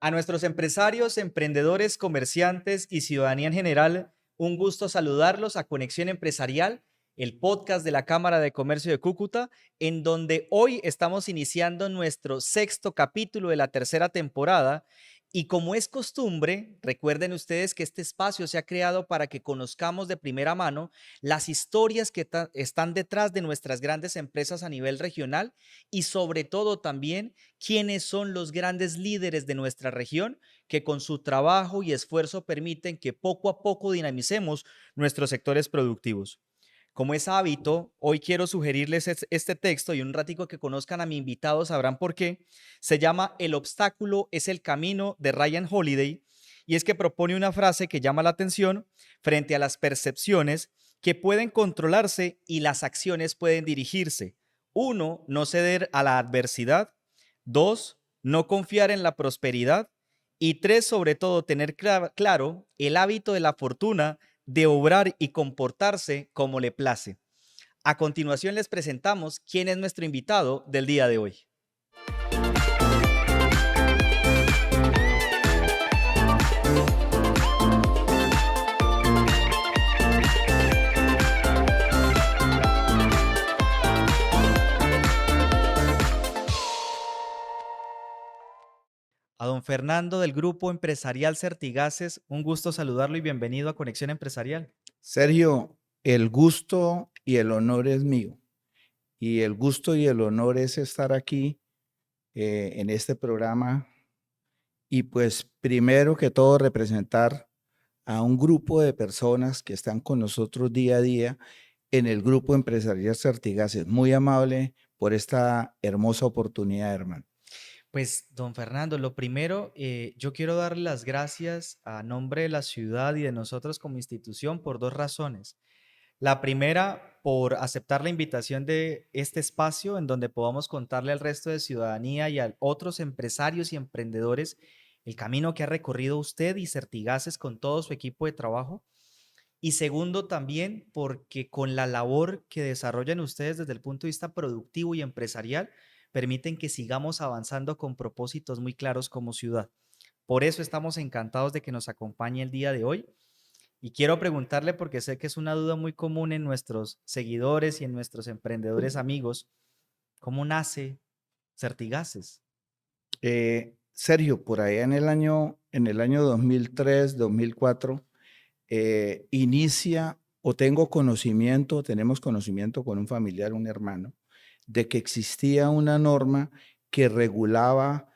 A nuestros empresarios, emprendedores, comerciantes y ciudadanía en general, un gusto saludarlos a Conexión Empresarial, el podcast de la Cámara de Comercio de Cúcuta, en donde hoy estamos iniciando nuestro sexto capítulo de la tercera temporada. Y como es costumbre, recuerden ustedes que este espacio se ha creado para que conozcamos de primera mano las historias que están detrás de nuestras grandes empresas a nivel regional y sobre todo también quiénes son los grandes líderes de nuestra región que con su trabajo y esfuerzo permiten que poco a poco dinamicemos nuestros sectores productivos. Como es hábito, hoy quiero sugerirles este texto y un ratico que conozcan a mi invitado sabrán por qué. Se llama El obstáculo es el camino de Ryan Holiday y es que propone una frase que llama la atención frente a las percepciones que pueden controlarse y las acciones pueden dirigirse. Uno, no ceder a la adversidad. Dos, no confiar en la prosperidad. Y tres, sobre todo, tener claro el hábito de la fortuna de obrar y comportarse como le place. A continuación les presentamos quién es nuestro invitado del día de hoy. A don Fernando del Grupo Empresarial Certigases, un gusto saludarlo y bienvenido a Conexión Empresarial. Sergio, el gusto y el honor es mío. Y el gusto y el honor es estar aquí en este programa y pues primero que todo representar a un grupo de personas que están con nosotros día a día en el Grupo Empresarial Certigases. Muy amable por esta hermosa oportunidad, hermano. Pues, don Fernando, lo primero, yo quiero darle las gracias a nombre de la ciudad y de nosotros como institución por dos razones. La primera, por aceptar la invitación de este espacio en donde podamos contarle al resto de ciudadanía y a otros empresarios y emprendedores el camino que ha recorrido usted y Certigases con todo su equipo de trabajo. Y segundo, también porque con la labor que desarrollan ustedes desde el punto de vista productivo y empresarial, permiten que sigamos avanzando con propósitos muy claros como ciudad. Por eso estamos encantados de que nos acompañe el día de hoy. Y quiero preguntarle, porque sé que es una duda muy común en nuestros seguidores y en nuestros emprendedores amigos, ¿cómo nace Certigases? Sergio, por allá en el año 2003, 2004, inicia o tenemos conocimiento con un familiar, un hermano, de que existía una norma que regulaba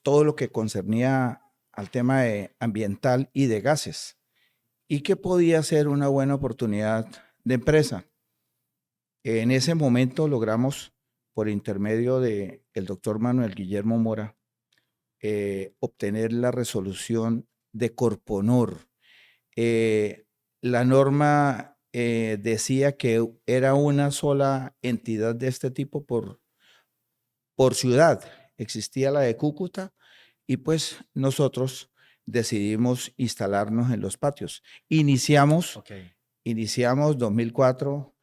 todo lo que concernía al tema ambiental y de gases y que podía ser una buena oportunidad de empresa. En ese momento logramos, por intermedio del doctor Manuel Guillermo Mora, obtener la resolución de Corponor. La norma decía que era una sola entidad de este tipo por ciudad. Existía la de Cúcuta y pues nosotros decidimos instalarnos en los patios. Iniciamos Ok. Iniciamos 2004,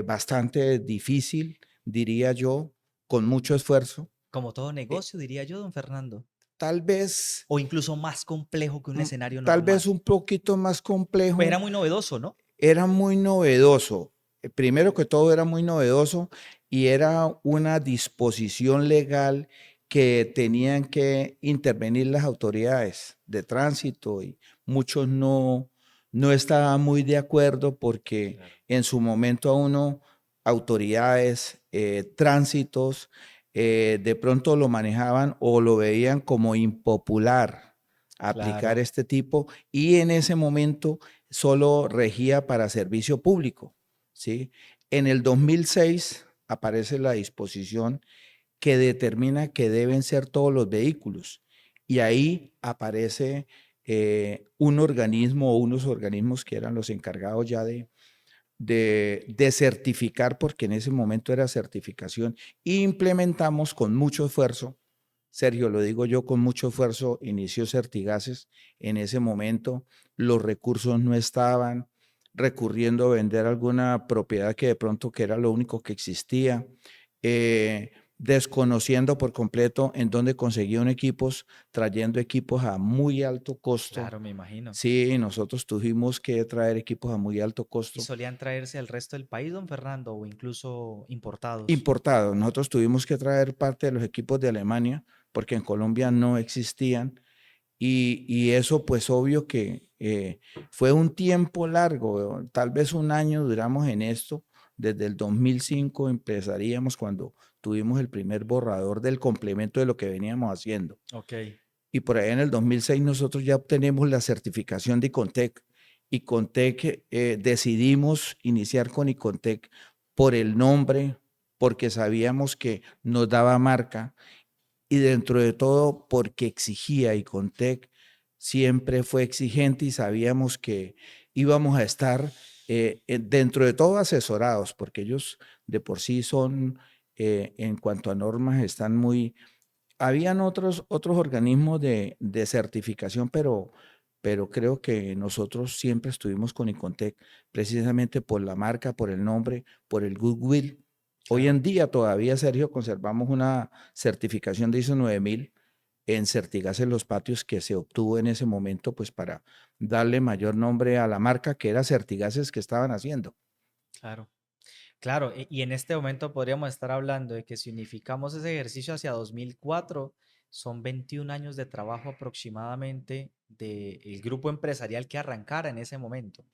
bastante difícil, diría yo, con mucho esfuerzo. Como todo Eh, negocio, diría yo, don Fernando. tal vez, O incluso más complejo que un mm, escenario tal vez normal. un poquito más Pues era complejo. muy novedoso, ¿no? Era muy novedoso. Primero que todo era muy novedoso y era una disposición legal que tenían que intervenir las autoridades de tránsito y muchos no estaban muy de acuerdo porque Claro. en su momento a uno, autoridades, tránsitos, de pronto lo manejaban o lo veían como impopular aplicar Claro. este tipo y en ese momento solo regía para servicio público, ¿sí? En el 2006 aparece la disposición que determina que deben ser todos los vehículos y ahí aparece un organismo o unos organismos que eran los encargados ya de certificar, porque en ese momento era certificación. Implementamos con mucho esfuerzo, Sergio, lo digo yo, con mucho esfuerzo, inició Certigases. En ese momento los recursos no estaban, recurriendo a vender alguna propiedad que de pronto que era lo único que existía. desconociendo por completo en dónde conseguían equipos, trayendo equipos a muy alto costo. Claro, me imagino. Sí, nosotros tuvimos que traer equipos a muy alto ¿Y costo. solían traerse al resto del país, don Fernando, o incluso importados? Importados. Nosotros tuvimos que traer parte de los equipos de Alemania porque en Colombia no existían y eso pues obvio que fue un tiempo largo, tal vez un año duramos en esto. Desde el 2005 empezaríamos cuando tuvimos el primer borrador del complemento de lo que veníamos haciendo. Ok, Y por ahí en el 2006 nosotros ya obtenemos la certificación de Icontec. Icontec, decidimos iniciar con Icontec por el nombre, porque sabíamos que nos daba marca y dentro de todo porque exigía Icontec, siempre fue exigente y sabíamos que íbamos a estar dentro de todo asesorados, porque ellos de por sí son, en cuanto a normas, están muy habían otros organismos de certificación, pero creo que nosotros siempre estuvimos con Icontec, precisamente por la marca, por el nombre, por el goodwill. Hoy claro. en día todavía, Sergio, conservamos una certificación de ISO 9000 en Certigases Los Patios que se obtuvo en ese momento, pues para darle mayor nombre a la marca que era Certigases que estaban haciendo. Claro. Claro, y en este momento podríamos estar hablando de que si unificamos ese ejercicio hacia 2004, son 21 años de trabajo aproximadamente del grupo empresarial que arrancara en ese momento.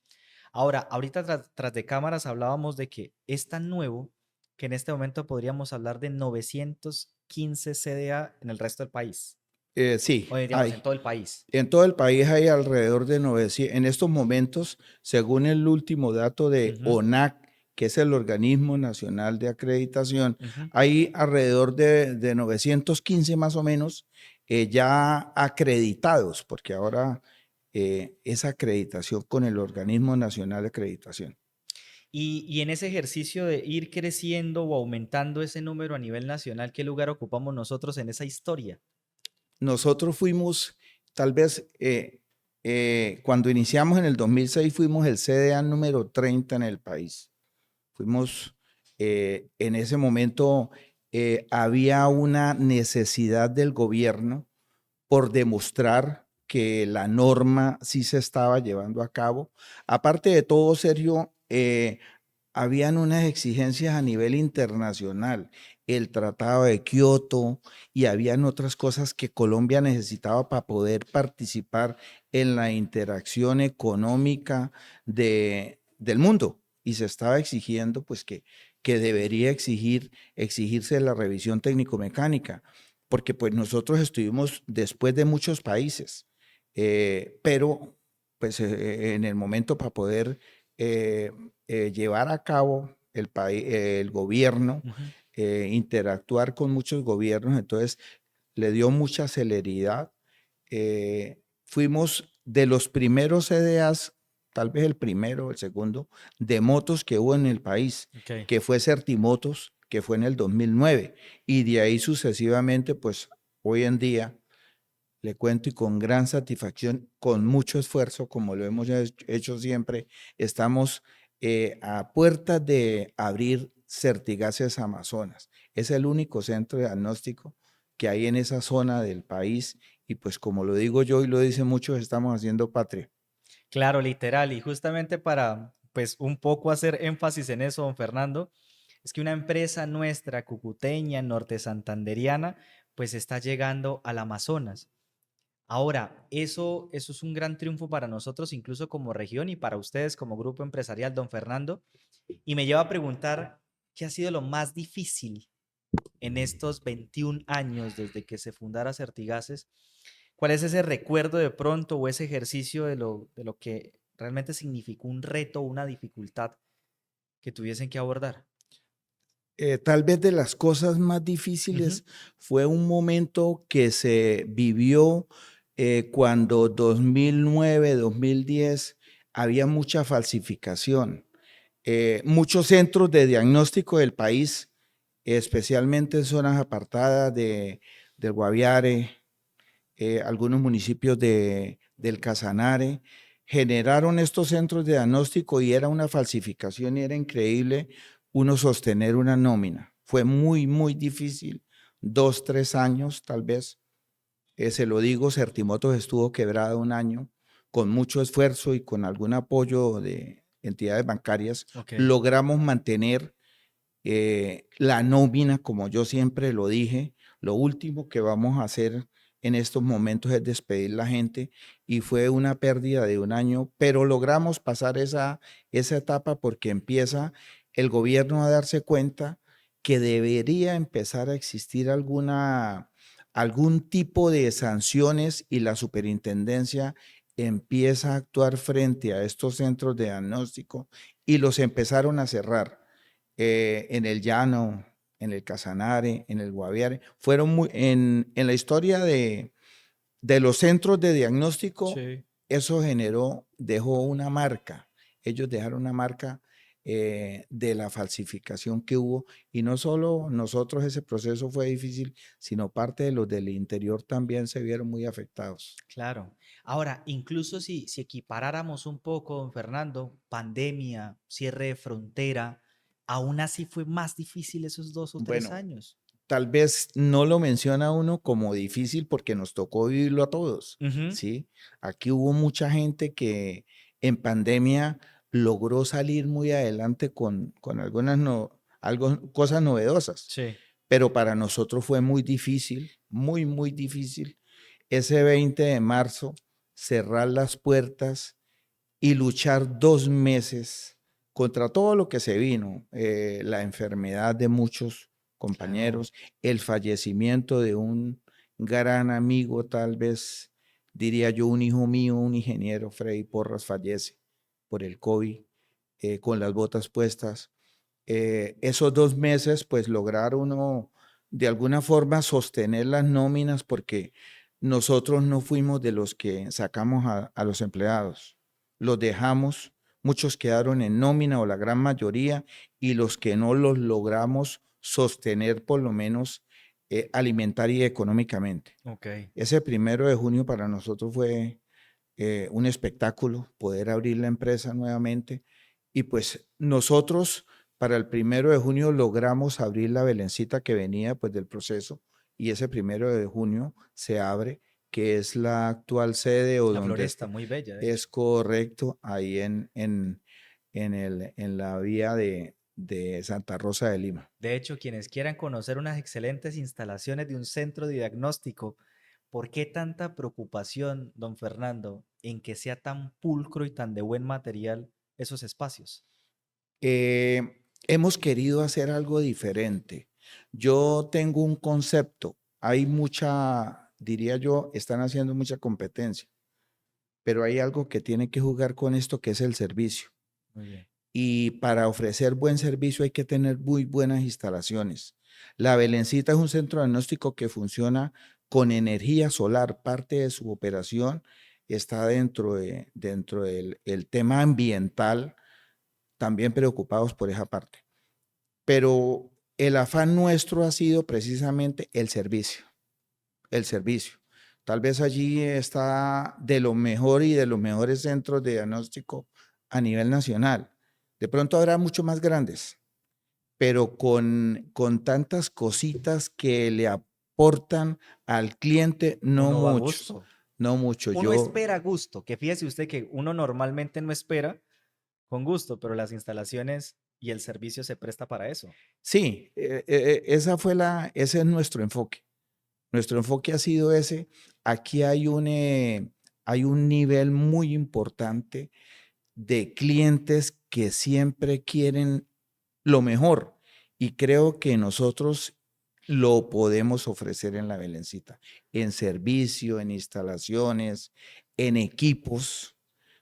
Ahora, ahorita tras de cámaras hablábamos de que es tan nuevo que en este momento podríamos hablar de 915 CDA en el resto del país, o Sí, digamos en hay. todo el país. En todo el país hay alrededor de 900, en estos momentos, según el último dato de Ujú, ONAC, que es el Organismo Nacional de Acreditación, ujú. hay alrededor de 915 más o menos ya acreditados, porque ahora es acreditación con el Organismo Nacional de Acreditación. Y en ese ejercicio de ir creciendo o aumentando ese número a nivel nacional, ¿qué lugar ocupamos nosotros en esa historia? Nosotros fuimos, tal vez, cuando iniciamos en el 2006, fuimos el CDA número 30 en el país. Fuimos, en ese momento, había una necesidad del gobierno por demostrar que la norma sí se estaba llevando a cabo. Aparte de todo, Sergio, habían unas exigencias a nivel internacional, el Tratado de Kioto y habían otras cosas que Colombia necesitaba para poder participar en la interacción económica del mundo y se estaba exigiendo pues que debería exigirse la revisión técnico-mecánica, porque pues nosotros estuvimos después de muchos países, pero pues en el momento para poder eh, llevar a cabo el país, el gobierno, Ujú. interactuar con muchos gobiernos, entonces le dio mucha celeridad. Fuimos de los primeros CDAs, tal vez el primero, el segundo, de motos que hubo en el país, Ok. que fue Certimotos, que fue en el 2009, y de ahí sucesivamente, pues hoy en día le cuento y con gran satisfacción, con mucho esfuerzo, como lo hemos hecho siempre, estamos a puertas de abrir Certigases Amazonas. Es el único centro de diagnóstico que hay en esa zona del país y pues como lo digo yo y lo dicen muchos, estamos haciendo patria. Claro, literal. Y justamente para, pues, un poco hacer énfasis en eso, don Fernando, es que una empresa nuestra, cucuteña, norte santanderiana, pues está llegando al Amazonas. Ahora, eso es un gran triunfo para nosotros, incluso como región y para ustedes como grupo empresarial, don Fernando. Y me lleva a preguntar, ¿qué ha sido lo más difícil en estos 21 años desde que se fundara Certigases? ¿Cuál es ese recuerdo de pronto o ese ejercicio de lo que realmente significó un reto o una dificultad que tuviesen que abordar? Tal vez de las cosas más Ujú, difíciles fue un momento que se vivió cuando 2009, 2010 había mucha falsificación. Muchos centros de diagnóstico del país, especialmente en zonas apartadas del Guaviare, algunos municipios del Casanare, generaron estos centros de diagnóstico y era una falsificación y era increíble uno sostener una nómina. Fue muy, muy difícil, 2, 3 años tal vez. Se lo digo, Certimotos estuvo quebrada un año, con mucho esfuerzo y con algún apoyo de entidades bancarias, Ok. logramos mantener la nómina, como yo siempre lo dije. Lo último que vamos a hacer en estos momentos es despedir la gente y fue una pérdida de un año, pero logramos pasar esa etapa porque empieza el gobierno a darse cuenta que debería empezar a existir algún tipo de sanciones y la superintendencia empieza a actuar frente a estos centros de diagnóstico y los empezaron a cerrar en el Llano, en el Casanare, en el Guaviare. Fueron en la historia de los centros de diagnóstico, Sí. eso dejó una marca. Ellos dejaron una marca de la falsificación que hubo y no solo nosotros ese proceso fue difícil, sino parte de los del interior también se vieron muy afectados. Claro. Ahora, incluso si equiparáramos un poco, don Fernando, pandemia, cierre de frontera, aún así fue más difícil esos 2 o 3 Bueno, años. tal vez no lo menciona uno como difícil porque nos tocó vivirlo a todos, Ujú. ¿sí? Aquí hubo mucha gente que en pandemia logró salir muy adelante con algunas cosas novedosas, Sí. pero para nosotros fue muy difícil, muy, muy difícil. Ese 20 de marzo, cerrar las puertas y luchar 2 meses contra todo lo que se vino, la enfermedad de muchos Claro. compañeros, el fallecimiento de un gran amigo, tal vez diría yo, un hijo mío, un ingeniero, Freddy Porras, fallece por el COVID con las botas puestas. Esos 2 meses, pues lograr uno de alguna forma sostener las nóminas porque nosotros no fuimos de los que sacamos a los empleados, los dejamos, muchos quedaron en nómina o la gran mayoría y los que no los logramos sostener por lo menos alimentaria y económicamente. Ok. Ese 1 de junio para nosotros fue un espectáculo poder abrir la empresa nuevamente y pues nosotros para el 1 de junio logramos abrir la Belencita que venía pues del proceso y ese 1 de junio se abre, que es la actual sede o La donde floresta, está, muy bella, de hecho. es correcto, ahí en la vía de Santa Rosa de Lima. De hecho, quienes quieran conocer unas excelentes instalaciones de un centro de diagnóstico, ¿por qué tanta preocupación, don Fernando, en que sea tan pulcro y tan de buen material esos espacios? Hemos querido hacer algo diferente. Yo tengo un concepto, hay mucha, diría yo, están haciendo mucha competencia, pero hay algo que tiene que jugar con esto que es el servicio. Muy bien. Y para ofrecer buen servicio hay que tener muy buenas instalaciones. La Belencita es un centro diagnóstico que funciona con energía solar. Parte de su operación está dentro del el tema ambiental, también preocupados por esa parte. Pero el afán nuestro ha sido precisamente el servicio, el servicio. Tal vez allí está de lo mejor y de los mejores centros de diagnóstico a nivel nacional. De pronto habrá mucho más grandes, pero con tantas cositas que le aportan al cliente, no Uno va a mucho, gusto. no mucho. Uno Yo, espera gusto, que fíjese usted que uno normalmente no espera con gusto, pero las instalaciones y el servicio se presta para eso. sí, ese es nuestro enfoque. Nuestro enfoque ha sido ese. Aquí hay un nivel muy importante de clientes que siempre quieren lo mejor y creo que nosotros lo podemos ofrecer en la Belencita, en servicio, en instalaciones, en equipos.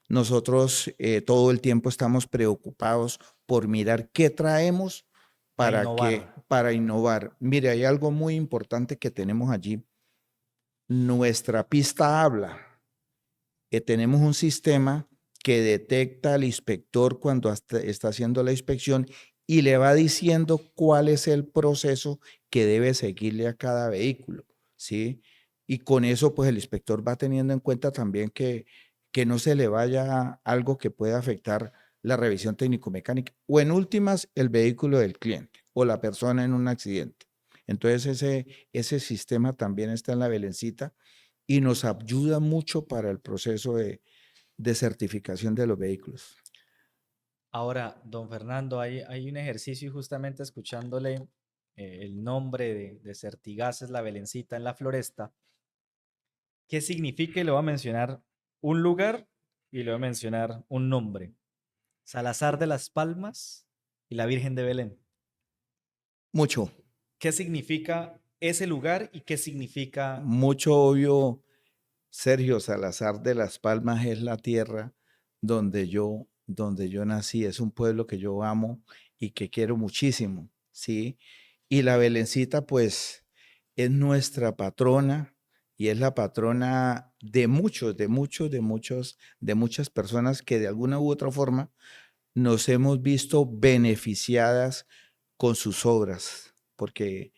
Nosotros todo el tiempo estamos preocupados por mirar qué traemos Para para innovar. para innovar. Mire, hay algo muy importante que tenemos allí. Nuestra pista habla. Tenemos un sistema que detecta al inspector cuando está haciendo la inspección y le va diciendo cuál es el proceso que debe seguirle a cada vehículo, ¿sí? Y con eso, pues el inspector va teniendo en cuenta también que no se le vaya algo que pueda afectar la revisión técnico-mecánica o en últimas el vehículo del cliente. o la persona en un accidente. Entonces ese sistema también está en la Belencita y nos ayuda mucho para el proceso de certificación de los vehículos. Ahora, don Fernando, hay un ejercicio y justamente escuchándole el nombre de Certigases, la Belencita en la Floresta, ¿qué significa? Y le voy a mencionar un lugar y le voy a mencionar un nombre. Salazar de las Palmas y la Virgen de Belén. Mucho, ¿Qué significa ese lugar y qué significa? mucho obvio. Sergio Salazar de Las Palmas es la tierra donde yo nací. Es un pueblo que yo amo y que quiero muchísimo, ¿sí? Y la Belencita, pues, es nuestra patrona y es la patrona de muchos, de muchos, de muchos, de muchas personas que de alguna u otra forma nos hemos visto beneficiadas con sus obras, porque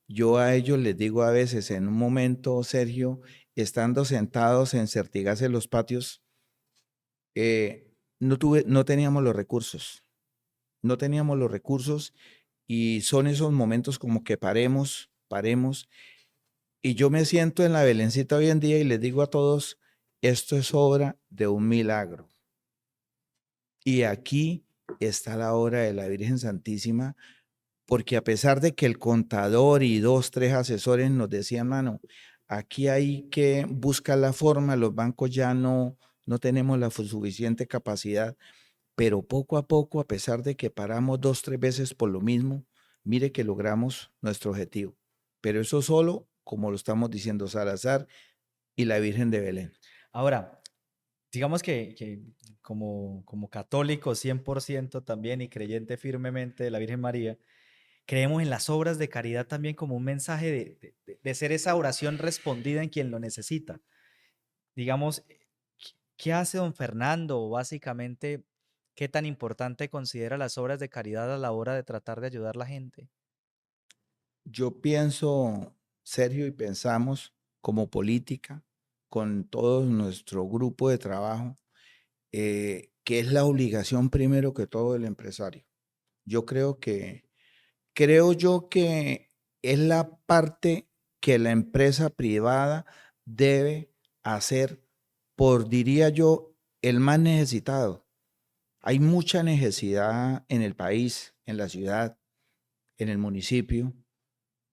yo a ellos les digo a veces en un momento, Sergio, estando sentados en Certigas en los patios, no teníamos los recursos, no teníamos los recursos y son esos momentos como que paremos y yo me siento en la Belencita hoy en día y les digo a todos, esto es obra de un milagro. Y aquí está la obra de la Virgen Santísima porque a pesar de que el contador y dos, tres asesores nos decían, mano, aquí hay que buscar la forma, los bancos ya no tenemos la suficiente capacidad, pero poco a poco, a pesar de que paramos dos, tres veces por lo mismo, mire que logramos nuestro objetivo. Pero eso solo, como lo estamos diciendo, Salazar y la Virgen de Belén. Ahora, digamos que como católico 100% también y creyente firmemente de la Virgen María, creemos en las obras de caridad también como un mensaje de ser esa oración respondida en quien lo necesita. Digamos, ¿qué hace don Fernando? O básicamente, ¿qué tan importante considera las obras de caridad a la hora de tratar de ayudar a la gente? Yo pienso, Sergio, y pensamos como política, con todo nuestro grupo de trabajo, que es la obligación primero que todo del empresario. Yo creo yo que es la parte que la empresa privada debe hacer por, diría yo, el más necesitado. Hay mucha necesidad en el país, en la ciudad, en el municipio,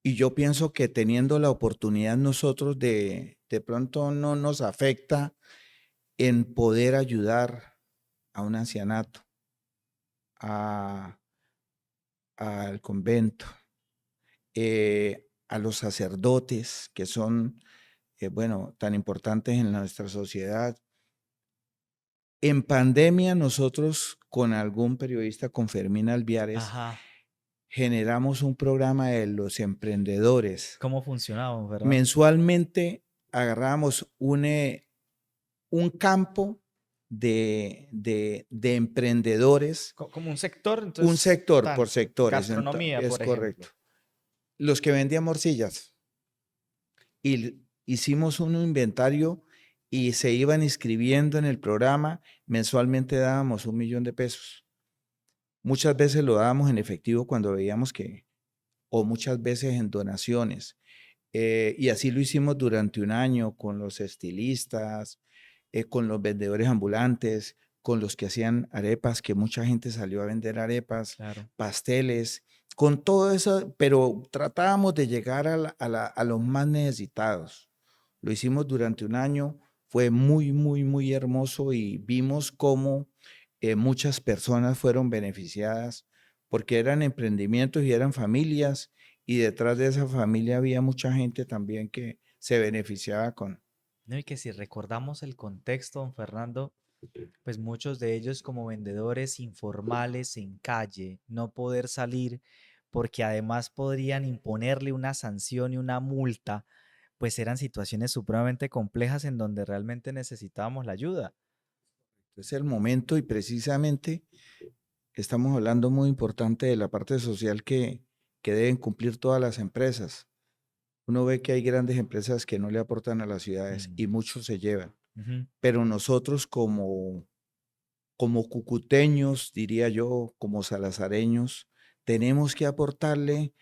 y yo pienso que teniendo la oportunidad nosotros de pronto no nos afecta en poder ayudar a un ancianato, a, al convento, a los sacerdotes que son, bueno, tan importantes en nuestra sociedad. En pandemia nosotros con algún periodista, con Fermín Alviares, Ajá. generamos un programa de los emprendedores. ¿Cómo funcionaba, don Fernando? Mensualmente agarramos un campo de emprendedores, Como un sector, un entonces, sector por tan, sectores, gastronomía, es por correcto. ejemplo. Los que vendían morcillas y hicimos un inventario y se iban inscribiendo en el programa, mensualmente dábamos 1.000.000 de pesos. Muchas veces lo dábamos en efectivo cuando veíamos que, o muchas veces en donaciones. Y así lo hicimos durante un año con los estilistas, con los vendedores ambulantes, con los que hacían arepas, que mucha gente salió a vender arepas, Claro. pasteles, con todo eso, pero tratábamos de llegar a los más necesitados. Lo hicimos durante un año, fue muy, muy, muy hermoso y vimos cómo muchas personas fueron beneficiadas porque eran emprendimientos y eran familias y detrás de esa familia había mucha gente también que se beneficiaba con. No, y que si recordamos el contexto, don Fernando, pues muchos de ellos como vendedores informales en calle, no poder salir porque además podrían imponerle una sanción y una multa, pues eran situaciones supremamente complejas en donde realmente necesitábamos la ayuda. Es el momento y precisamente estamos hablando muy importante de la parte social que deben cumplir todas las empresas. Uno ve que hay grandes empresas que no le aportan a las ciudades Mm, y muchos se llevan, ujú. pero nosotros como cucuteños, diría yo, como salazareños, tenemos que aportarle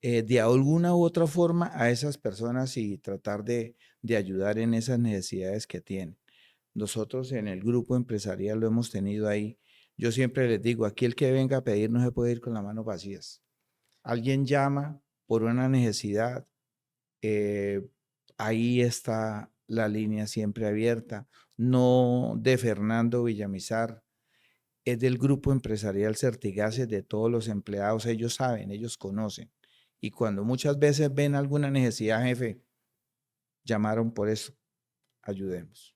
de alguna u otra forma a esas personas y tratar de ayudar en esas necesidades que tienen. Nosotros en el grupo empresarial lo hemos tenido ahí. Yo siempre les digo, aquí el que venga a pedir no se puede ir con las manos vacías. Alguien llama por una necesidad, eh, ahí está la línea siempre abierta. No de Fernando Villamizar, es del grupo empresarial Certigases, de todos los empleados. Ellos saben, ellos conocen. Y cuando muchas veces ven alguna necesidad, jefe, llamaron por eso, ayudemos.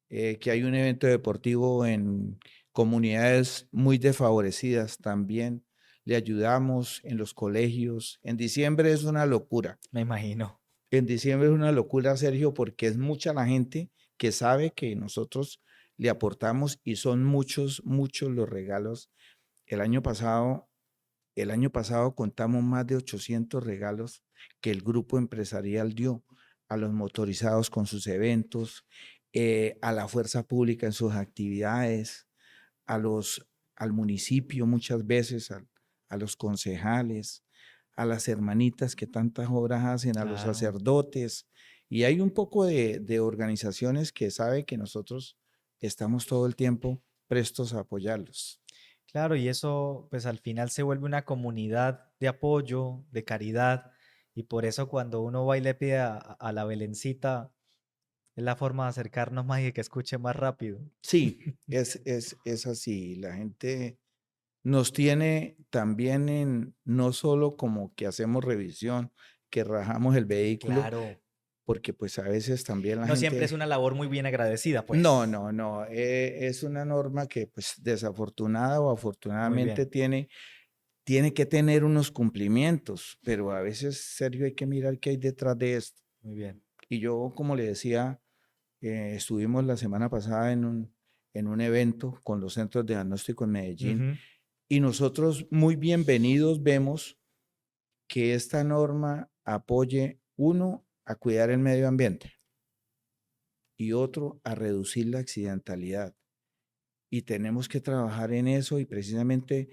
Que hay un evento deportivo en comunidades muy desfavorecidas, también le ayudamos en los colegios. En diciembre es una locura. Me imagino. En diciembre es una locura, Sergio, porque es mucha la gente que sabe que nosotros le aportamos y son muchos, muchos los regalos. El año pasado, el año pasado contamos más de 800 regalos que el grupo empresarial dio a los motorizados con sus eventos, a la fuerza pública en sus actividades, al municipio muchas veces, a los concejales, a las hermanitas que tantas obras hacen, a los Claro. sacerdotes. Y hay un poco de organizaciones que saben que nosotros estamos todo el tiempo prestos a apoyarlos. Claro, y eso pues al final se vuelve una comunidad de apoyo, de caridad, y por eso cuando uno va y le pide a la Belencita, es la forma de acercarnos más y de que escuche más rápido. Sí, es así. La gente nos tiene también en, no solo como que hacemos revisión, que rajamos el vehículo, Claro, porque pues a veces también la no siempre es gente, una labor muy bien agradecida, no, pues. no, no, es una norma que pues desafortunada o Muy afortunadamente bien, tiene que tener unos cumplimientos, pero a veces, Sergio, hay que mirar qué hay detrás de esto. muy bien. Y yo, como le decía, estuvimos la semana pasada en un evento con los centros de diagnóstico en Medellín Ujú. y nosotros muy bienvenidos vemos que esta norma apoye, uno, a cuidar el medio ambiente y otro, a reducir la accidentalidad. Y tenemos que trabajar en eso y precisamente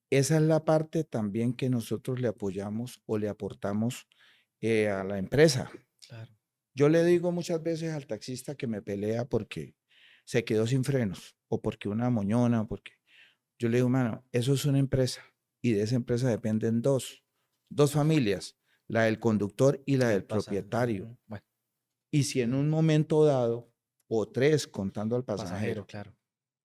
esa es la parte también que nosotros le apoyamos o le aportamos a la empresa. Claro. Yo le digo muchas veces al taxista que me pelea porque se quedó sin frenos o porque una moñona, porque yo le digo, mano, eso es una empresa y de esa empresa dependen dos familias, la del conductor y la Y del el pasa. propietario. Bueno, Y si en un momento dado, o tres contando al pasajero, pasajero, claro.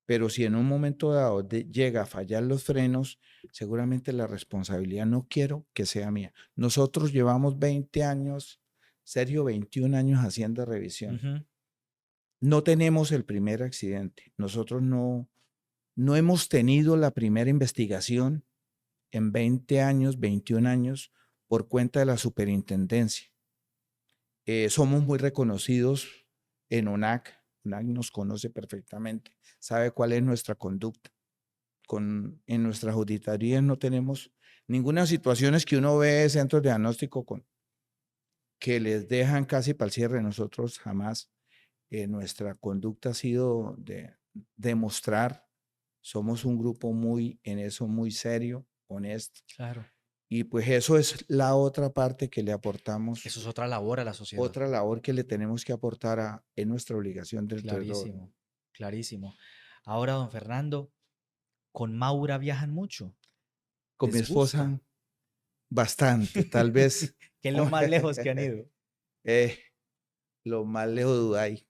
pero si en un momento dado llega a fallar los frenos, seguramente la responsabilidad no quiero que sea mía. Nosotros llevamos 20 años, Sergio, 21 años haciendo revisión. Ujú. No tenemos el primer accidente. Nosotros no hemos tenido la primera investigación en 20 años, 21 años, por cuenta de la superintendencia. Somos muy reconocidos en ONAC. ONAC nos conoce perfectamente, sabe cuál es nuestra conducta. En nuestras auditorías no tenemos ninguna situación es que uno ve centros de diagnóstico que les dejan casi para el cierre. Nosotros jamás. Nuestra conducta ha sido de demostrar, somos un grupo muy en eso, muy serio, honesto. Claro. Y pues eso es la otra parte que le aportamos, Eso es otra labor a la sociedad. otra labor que le tenemos que aportar es nuestra obligación dentro del orden. Clarísimo, clarísimo. Ahora, don Fernando, con Maura viajan mucho. Con mi ¿Les gusta? esposa, bastante, tal vez ¿Qué es lo más lejos que han ido? eh, lo más lejos de Dubái,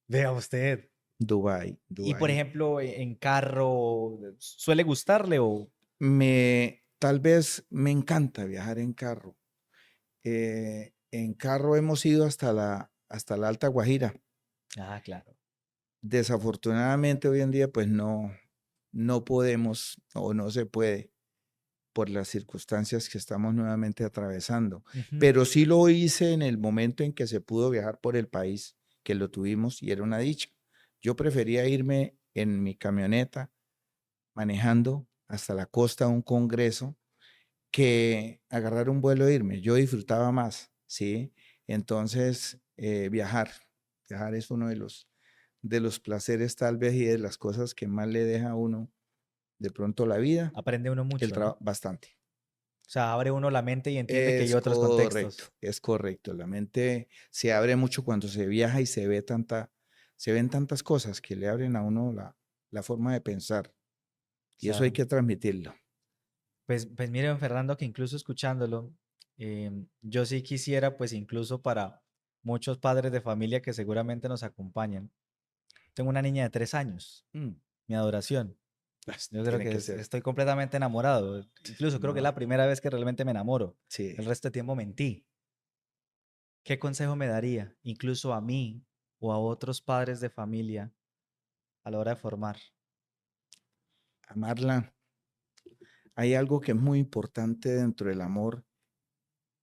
Vea usted. Dubái, Y por Dubái. ejemplo, en carro, ¿suele gustarle o? Tal vez me encanta viajar en carro. En carro hemos ido hasta la Alta Guajira. Ah, claro. Desafortunadamente hoy en día pues no podemos o no se puede por las circunstancias que estamos nuevamente atravesando. Ujú. Pero sí lo hice en el momento en que se pudo viajar por el país, que lo tuvimos y era una dicha. Yo prefería irme en mi camioneta manejando hasta la costa a un congreso que agarrar un vuelo e irme. Yo disfrutaba más, ¿sí? Entonces, viajar es uno de los placeres tal vez y de las cosas que más le deja a uno de pronto la vida, Aprende uno el mucho, ¿no? trabajo, bastante. O sea, abre uno la mente y entiende que hay otros contextos. Es correcto. La mente se abre mucho cuando se viaja y se ven tantas cosas que le abren a uno la forma de pensar. Y eso hay Claro. que transmitirlo. Pues mire, don Fernando, que incluso escuchándolo, yo sí quisiera, pues incluso para muchos padres de familia que seguramente nos acompañan. Tengo una niña de 3 años, Mm, mi adoración. Yo creo tiene que que ser. estoy completamente enamorado. Incluso creo que es No, la primera vez que realmente me enamoro. sí. El resto de tiempo mentí. ¿Qué consejo me daría, incluso a mí o a otros padres de familia, a la hora de formar? Amarla. Hay algo que es muy importante dentro del amor,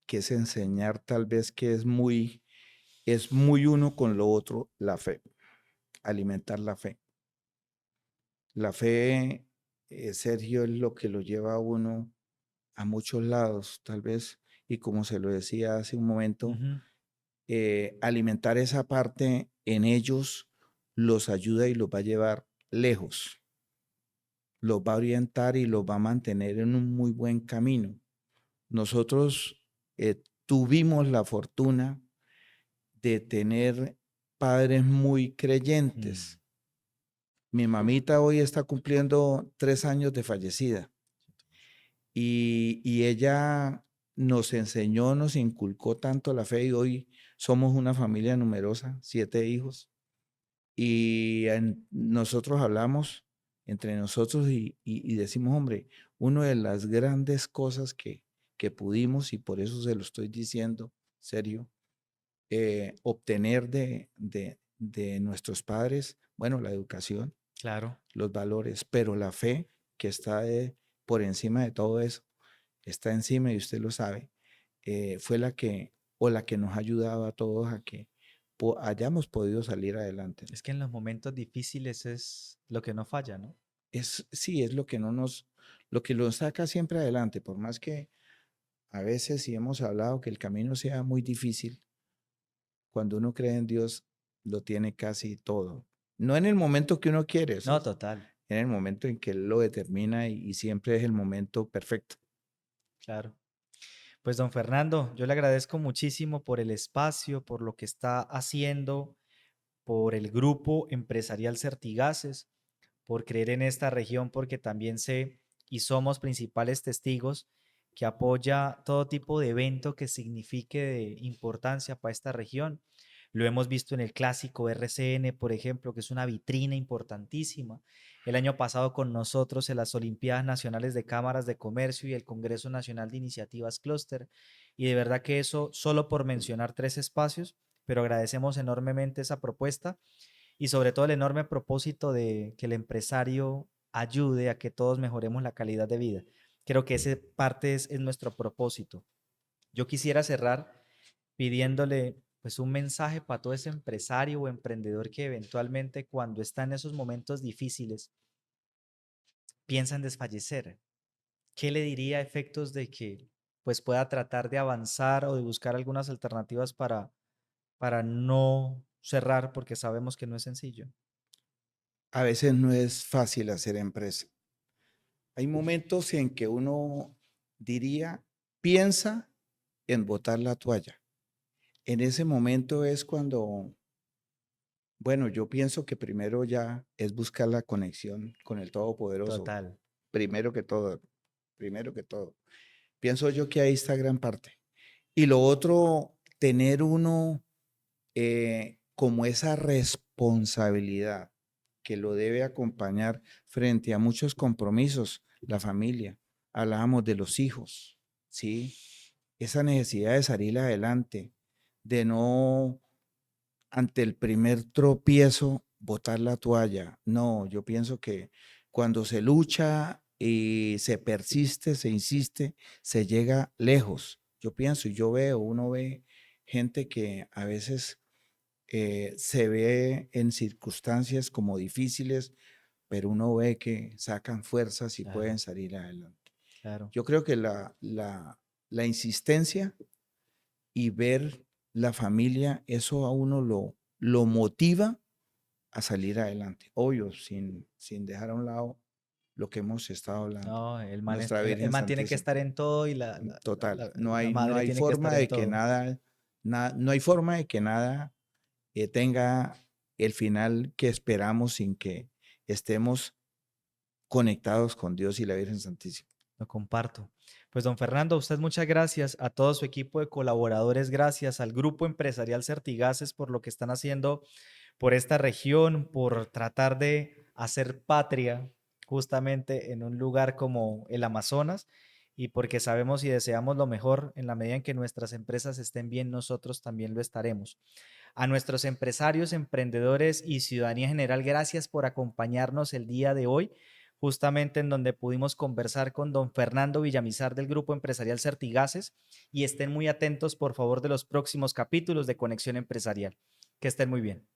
que es enseñar tal vez que es muy uno con lo otro, la fe, alimentar la fe. La fe, Sergio, es lo que lo lleva a uno a muchos lados, tal vez, y como se lo decía hace un momento, Ujú. alimentar esa parte en ellos los ayuda y los va a llevar lejos, los va a orientar y los va a mantener en un muy buen camino. Nosotros tuvimos la fortuna de tener padres muy Mm. creyentes. Mi mamita hoy está cumpliendo 3 años de fallecida y ella nos enseñó, nos inculcó tanto la fe y hoy somos una familia numerosa, 7 hijos, y nosotros hablamos entre nosotros y decimos, hombre, una de las grandes cosas que pudimos, y por eso se lo estoy diciendo, serio, obtener de nuestros padres, bueno, la educación, Claro, los valores, pero la fe que está por encima de todo eso, está encima y usted lo sabe, fue la que nos ha ayudado a todos a que hayamos podido salir adelante. es que en los momentos difíciles es lo que no falla, ¿no? Sí, es lo que no lo que lo saca siempre adelante, por más que a veces sí hemos hablado que el camino sea muy difícil, cuando uno cree en Dios, lo tiene casi todo. No en el momento que uno quiere, eso No, es total, en el momento en que Él lo determina y siempre es el momento perfecto. claro. Pues don Fernando, yo le agradezco muchísimo por el espacio, por lo que está haciendo, por el grupo empresarial Certigases, por creer en esta región, porque también sé y somos principales testigos que apoya todo tipo de evento que signifique de importancia para esta región. Lo hemos visto en el clásico RCN, por ejemplo, que es una vitrina importantísima. El año pasado con nosotros en las Olimpiadas Nacionales de Cámaras de Comercio y el Congreso Nacional de Iniciativas Clúster. Y de verdad que eso, solo por mencionar 3 espacios, pero agradecemos enormemente esa propuesta y sobre todo el enorme propósito de que el empresario ayude a que todos mejoremos la calidad de vida. Creo que ese parte es nuestro propósito. Yo quisiera cerrar pidiéndole pues un mensaje para todo ese empresario o emprendedor que eventualmente cuando está en esos momentos difíciles piensa en desfallecer. ¿Qué le diría a efectos de que pues pueda tratar de avanzar o de buscar algunas alternativas para no cerrar porque sabemos que no es sencillo? A veces no es fácil hacer empresa. Hay momentos en que uno diría, piensa en botar la toalla. En ese momento es cuando, bueno, yo pienso que primero ya es buscar la conexión con el Todopoderoso, Total. primero que todo, primero que todo. Pienso yo que ahí está gran parte. Y lo otro, tener uno como esa responsabilidad que lo debe acompañar frente a muchos compromisos, la familia. Hablábamos de los hijos, ¿sí? Esa necesidad de salir adelante, de no ante el primer tropiezo botar la toalla. No, yo pienso que cuando se lucha y se persiste, se insiste, se llega lejos. Yo pienso y yo veo, uno ve gente que a veces se ve en circunstancias como difíciles, pero uno ve que sacan fuerzas y pueden Claro, salir adelante. claro, Yo creo que la insistencia y ver la familia, eso a uno lo motiva a salir adelante. Obvio, sin dejar a un lado lo que hemos estado hablando. No, Nuestra el Virgen man tiene que Santísima. estar en todo y Total, la no madre hay tiene que estar forma en de que todo. no hay forma de que nada tenga el final que esperamos sin que estemos conectados con Dios y la Virgen Santísima. Lo comparto. Pues don Fernando, a usted muchas gracias, a todo su equipo de colaboradores, gracias al Grupo Empresarial Certigases por lo que están haciendo por esta región, por tratar de hacer patria justamente en un lugar como el Amazonas y porque sabemos y deseamos lo mejor en la medida en que nuestras empresas estén bien, nosotros también lo estaremos. A nuestros empresarios, emprendedores y ciudadanía general, gracias por acompañarnos el día de hoy, justamente en donde pudimos conversar con don Fernando Villamizar del Grupo Empresarial Certigases y estén muy atentos, por favor, de los próximos capítulos de Conexión Empresarial. Que estén muy bien.